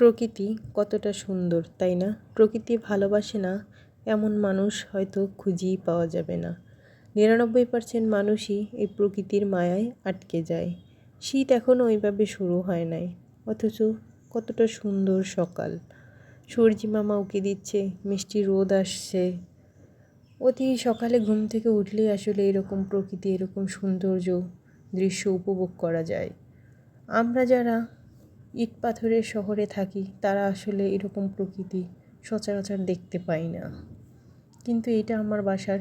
প্রকৃতি কতটা সুন্দর, তাই না? প্রকৃতি ভালোবাসে না এমন মানুষ হয়তো খুঁজেই পাওয়া যাবে না। ৯৯% মানুষই এই প্রকৃতির মায়ায় আটকে যায়। শীত এখনও ওইভাবে শুরু হয় নাই, অথচ কতটা সুন্দর সকাল। সূর্যি মামা উঁকি দিচ্ছে, মিষ্টি রোদ আসছে। অতি সকালে ঘুম থেকে উঠলেই আসলে এরকম প্রকৃতি, এরকম সৌন্দর্য দৃশ্য উপভোগ করা যায়। আমরা যারা ইট পাথরের শহরে থাকি তারা আসলে এরকম প্রকৃতি সচরাচর দেখতে পাই না, কিন্তু এটা আমার বাসার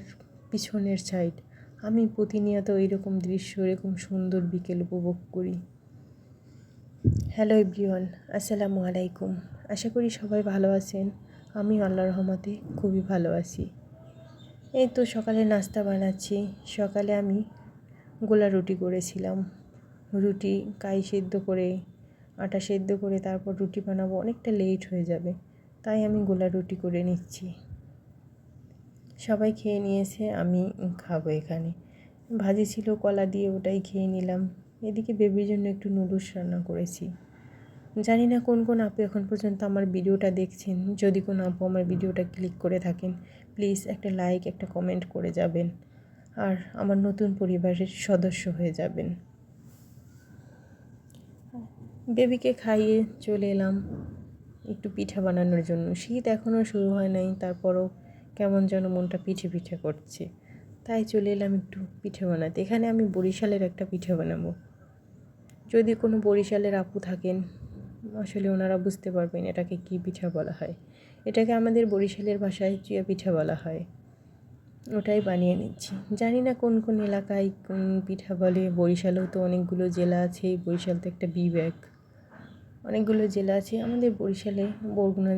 পিছনের সাইড। আমি প্রতিনিয়ত এরকম দৃশ্য, এরকম সুন্দর বিকেল উপভোগ করি। হ্যালো এভরিওয়ান, আসসালামু আলাইকুম। আশা করি সবাই ভালো আছেন। আমি আল্লাহর রহমতে খুবই ভালো আছি। এই তো সকালে নাস্তা বানাচ্ছি। সকালে আমি গোলা রুটি করেছিলাম। রুটি কাই সেদ্ধ করে, আটা সেদ্ধ করে তারপর রুটি বানাবো, অনেকটা লেট হয়ে যাবে, তাই আমি গোলা রুটি করে নিচ্ছি। সবাই খেয়ে নিয়েছে, আমি খাবো। এখানে ভাজি ছিল কলা দিয়ে, ওটাই খেয়ে নিলাম। এদিকে বেবির জন্য একটু নুডলস রান্না করেছি। জানি না কোন কোন আপু এখন পর্যন্ত আমার ভিডিওটা দেখছেন। যদি কোনো আপু আমার ভিডিওটা ক্লিক করে থাকেন, প্লিজ একটা লাইক, একটা কমেন্ট করে যাবেন, আর আমার নতুন পরিবারের সদস্য হয়ে যাবেন। বেবিকে খাইয়ে চলে এলাম একটু পিঠা বানানোর জন্য। শীত এখনও শুরু হয় নাই, তারপরও কেমন যেন মনটা পিঠে পিঠে করছে, তাই চলে এলাম একটু পিঠে বানাতে। এখানে আমি বরিশালের একটা পিঠে বানাবো। যদি কোনো বরিশালের আপু থাকেন, আসলে ওনারা বুঝতে পারবেন এটাকে কী পিঠা বলা হয়। এটাকে আমাদের বরিশালের ভাষায় চুয়া পিঠা বলা হয়। ওটাই বানিয়ে নিচ্ছি। জানি না কোন কোন এলাকায় কোন পিঠা বলে। বরিশালেও তো অনেকগুলো জেলা আছে, বরিশাল তো একটা বিভাগ, অনেকগুলো জেলা আছে। আমাদের বরিশালে, বরগুনা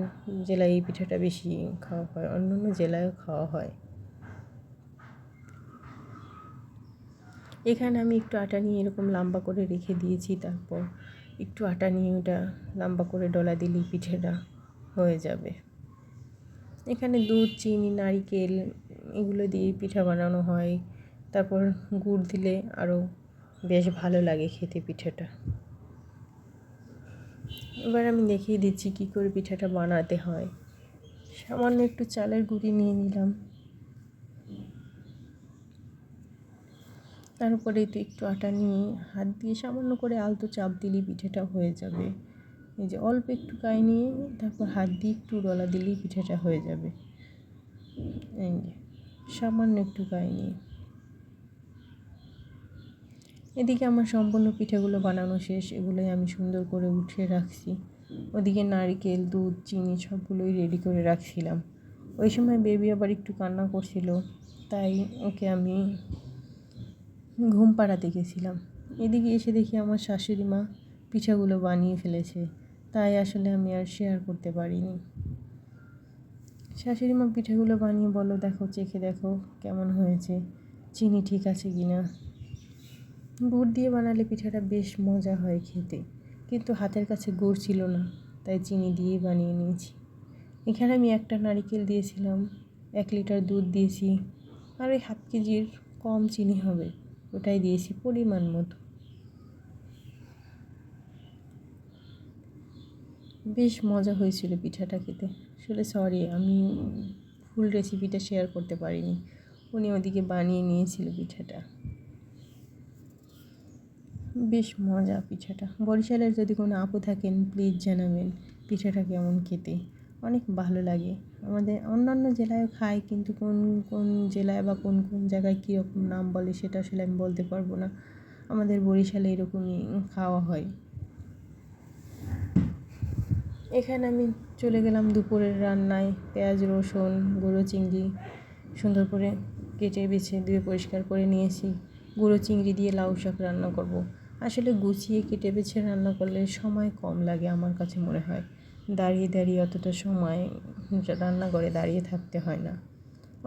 জেলায় এই পিঠাটা বেশি খাওয়া হয়, অন্যান্য জেলায়ও খাওয়া হয়। এখানে আমি একটু আটা নিয়ে এরকম লম্বা করে রেখে দিয়েছি, তারপর একটু আটা নিয়ে ওটা লম্বা করে ডলা দিলেই পিঠেটা হয়ে যাবে। এখানে দুধ, চিনি, নারিকেল এগুলো দিয়ে পিঠা বানানো হয়। তারপর গুড় দিলে আরও বেশ ভালো লাগে খেতে পিঠাটা। এবার আমি দেখিয়ে দিচ্ছি কী করে পিঠাটা বানাতে হয়। সামান্য একটু চালের গুঁড়ি নিয়ে নিলাম, তার উপরে তো একটু আটা নিয়ে হাত দিয়ে সামান্য করে আলতো চাপ দিলেই পিঠাটা হয়ে যাবে। এই যে অল্প একটু কাই নিয়ে তারপর হাত দিয়ে একটু ডলা দিলেই পিঠাটা হয়ে যাবে। এই যে সামান্য একটু কাই নিয়ে। এদিকে আমার সম্পূর্ণ পিঠাগুলো বানানো শেষ, এগুলোই আমি সুন্দর করে উঠিয়ে রাখছি। ওদিকে নারকেল, দুধ, চিনি সবগুলোই রেডি করে রাখছিলাম। ওই সময় বেবি আবার একটু কান্না করছিল, তাই ওকে আমি ঘুম পাড়াতে গেছিলাম। এদিকে এসে দেখি আমার শাশুড়ি মা পিঠাগুলো বানিয়ে ফেলেছে, তাই আসলে আমি আর শেয়ার করতে পারিনি। শাশুড়ি মা পিঠাগুলো বানিয়ে বলো, দেখো চেখে দেখো কেমন হয়েছে, চিনি ঠিক আছে কি না। গুড় দিয়ে বানালে পিঠাটা বেশ মজা হয় খেতে, কিন্তু হাতের কাছে গুড় ছিল না, তাই চিনি দিয়েই বানিয়ে নিয়েছি। এখানে আমি একটা নারকেল দিয়েছিলাম, 1 লিটার দুধ দিয়েছি, আর ওই হাফ কেজির কম চিনি হবে, ওটাই দিয়েছি পরিমাণ মতো। বেশ মজা হয়েছিল পিঠাটা খেতে। আসলে সরি, আমি ফুল রেসিপিটা শেয়ার করতে পারিনি। উনি ওদিকে বানিয়ে নিয়েছিল পিঠাটা। বেশ মজা পিঠাটা। বরিশালের যদি কোনো আপু থাকেন প্লিজ জানাবেন পিঠাটা কেমন খেতে, অনেক ভালো লাগে। আমাদের অন্যান্য জেলায়ও খায়, কিন্তু কোন কোন জেলায় বা কোন কোন জায়গায় কীরকম নাম বলে সেটা আসলে আমি বলতে পারবো না। আমাদের বরিশালে এরকমই খাওয়া হয়। এখানে আমি চলে গেলাম দুপুরের রান্নায়। পেঁয়াজ, রসুন, গুঁড়ো চিংড়ি সুন্দর করে কেটে বেছে ধুয়ে পরিষ্কার করে নিয়েছি। গুঁড়ো চিংড়ি দিয়ে লাউ শাক রান্না করব। আসলে গুছিয়ে কেটে বেছে রান্না করলে সময় কম লাগে আমার কাছে মনে হয়। দাঁড়িয়ে দাঁড়িয়ে অতটা সময় রান্নাঘরে দাঁড়িয়ে থাকতে হয় না,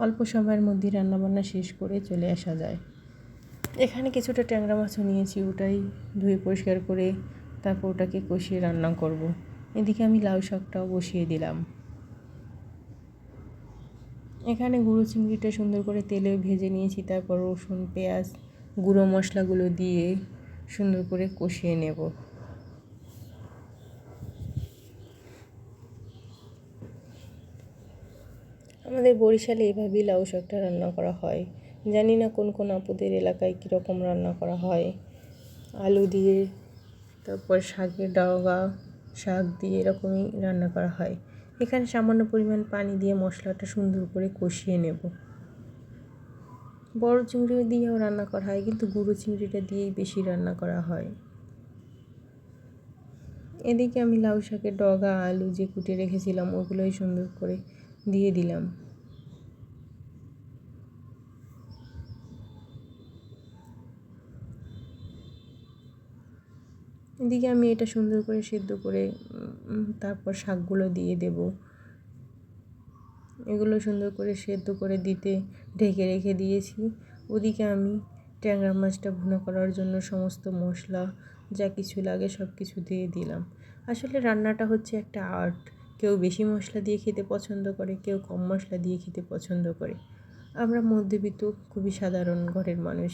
অল্প সময়ের মধ্যেই রান্নাবান্না শেষ করে চলে আসা যায়। এখানে কিছুটা ট্যাংরা মাছও নিয়েছি, ওটাই ধুয়ে পরিষ্কার করে তারপর ওটাকে কষিয়ে রান্না করব। এদিকে আমি লাউ শাকটাও বসিয়ে দিলাম। এখানে গুঁড়ো চিংড়িটা সুন্দর করে তেলে ভেজে নিয়েছি, তারপর রসুন, পেঁয়াজ, গুঁড়ো মশলাগুলো দিয়ে সুন্দর করে কষিয়ে নেব। আমাদের বরিশালে এভাবেই লাউ শাকটা রান্না করা হয়। জানি না কোন কোন আপুদের এলাকায় কীরকম রান্না করা হয়। আলু দিয়ে, তারপর শাকের ডাগা, শাক দিয়ে এরকমই রান্না করা হয়। এখানে সামান্য পরিমাণ পানি দিয়ে মশলাটা সুন্দর করে কষিয়ে নেব। বড় চিংড়ি দিয়েও রান্না করা হয়, কিন্তু গুঁড়ো চিংড়িটা দিয়েই বেশি রান্না করা হয়। এদিকে আমি লাউ শাকের ডগা, আলু যে কুটে রেখেছিলাম ওগুলোই সুন্দর করে দিয়ে দিলাম। এদিকে আমি এটা সুন্দর করে সিদ্ধ করে তারপর শাকগুলো দিয়ে দেব। এগুলো সুন্দর করে সেদ্ধ করে দিতে ঢেকে রেখে দিয়েছি। ওদিকে আমি ট্যাংরা মাছটা ভুনা করার জন্য সমস্ত মশলা যা কিছু লাগে সব কিছু দিয়ে দিলাম। আসলে রান্নাটা হচ্ছে একটা আর্ট। কেউ বেশি মশলা দিয়ে খেতে পছন্দ করে, কেউ কম মশলা দিয়ে খেতে পছন্দ করে। আমরা মধ্যবিত্ত খুবই সাধারণ ঘরের মানুষ,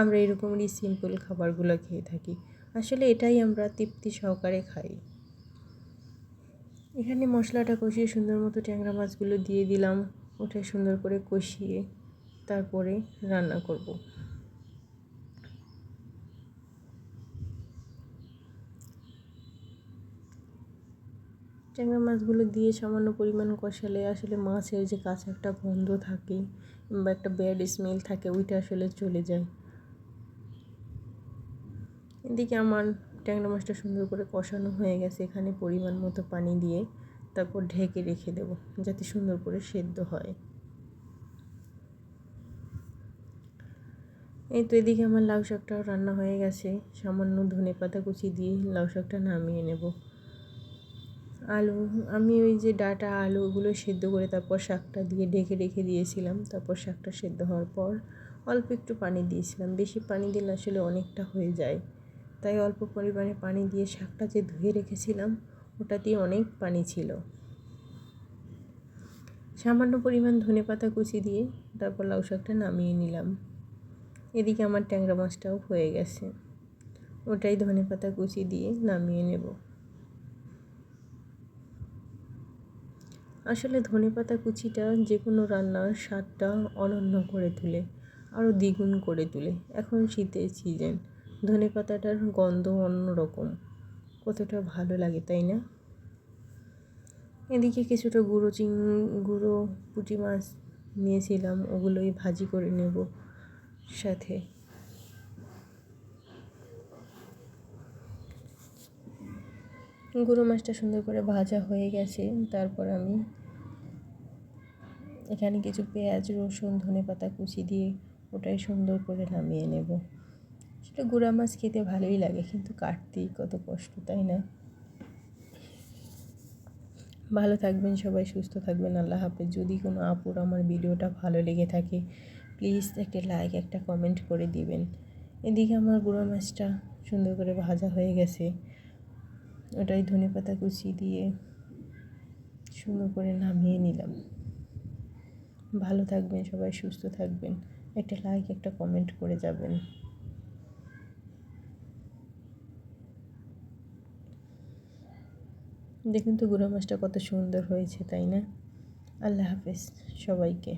আমরা এরকমই সিম্পল খাবারগুলো খেয়ে থাকি। আসলে এটাই আমরা তৃপ্তি সহকারে খাই। এখানে মশলাটা কষিয়ে সুন্দর মতো ট্যাংরা মাছগুলো দিয়ে দিলাম। ওটা সুন্দর করে কষিয়ে তারপরে রান্না করব। ট্যাংরা মাছগুলো দিয়ে সামান্য পরিমাণ কষালে আসলে মাছের যে কাঁচা একটা গন্ধ থাকে বা একটা ব্যাড স্মেল থাকে ওইটা আসলে চলে যায়। এদিকে আমার ট্যাংরা মাছটা সুন্দর করে কষানো হয়ে গেছে। এখানে পরিমাণ মতো পানি দিয়ে তারপর ঢেকে রেখে দেব যাতে সুন্দর করে সেদ্ধ হয়। এই তো এদিকে আমার লাউ শাকটাও রান্না হয়ে গেছে। সামান্য ধনেপাতা কুচি দিয়ে লাউ শাকটা নামিয়ে নেব। আমি ওই যে ডাঁটা আলু ওগুলো সেদ্ধ করে তারপর শাকটা দিয়ে ঢেকে রেখে দিয়েছিলাম। তারপর শাকটা সেদ্ধ হওয়ার পর অল্প একটু পানি দিয়েছিলাম। বেশি পানি দিলে আসলে অনেকটা হয়ে যায়, তাই অল্প পরিমাণে পানি দিয়ে শাকটা যে ধুয়ে রেখেছিলাম ওটা দিয়ে অনেক পানি ছিল। সামান্য পরিমাণ ধনেপাতা কুচি দিয়ে তারপর লাউ শাকটা নামিয়ে নিলাম। এদিকে আমার ট্যাংরা মাছটাও হয়ে গেছে, ওটাই ধনেপাতা কুচি দিয়ে নামিয়ে নেব। আসলে ধনেপাতা কুচিটা যে কোনো রান্নার স্বাদটা অনন্য করে তোলে, আরও দ্বিগুণ করে তোলে। এখন শীতের সিজন, ধনেপাতাটার গন্ধ অন্যরকম, কতটা ভালো লাগে তাই না? এদিকে কিছুটা গুঁড়ো পুঁটি মাছ নিয়েছিলাম, ওগুলোই ভাজি করে নেব। সাথে গুঁড়ো মাছটা সুন্দর করে ভাজা হয়ে গেছে। তারপর আমি এখানে কিছু পেঁয়াজ, রসুন, ধনেপাতা কুচি দিয়ে ওটাই সুন্দর করে নামিয়ে নেব। সেটা গুঁড়া মাছ খেতে ভালোই লাগে, কিন্তু কাটতেই কত কষ্ট, তাই না? ভালো থাকবেন সবাই, সুস্থ থাকবেন। আল্লাহ হাফেজ। যদি কোনো আপুর আমার ভিডিওটা ভালো লেগে থাকে প্লিজ একটা লাইক, একটা কমেন্ট করে দিবেন। এদিকে আমার গুঁড়া মাছটা সুন্দর করে ভাজা হয়ে গেছে, ওটাই ধনেপাতা কুচি দিয়ে সুন্দর করে নামিয়ে নিলাম। ভালো থাকবেন সবাই, সুস্থ থাকবেন। একটা লাইক, একটা কমেন্ট করে যাবেন। দেখুন তো গুঁড়া মাছটা কত সুন্দর হয়েছে, তাই না? আল্লাহ হাফেজ সবাইকে।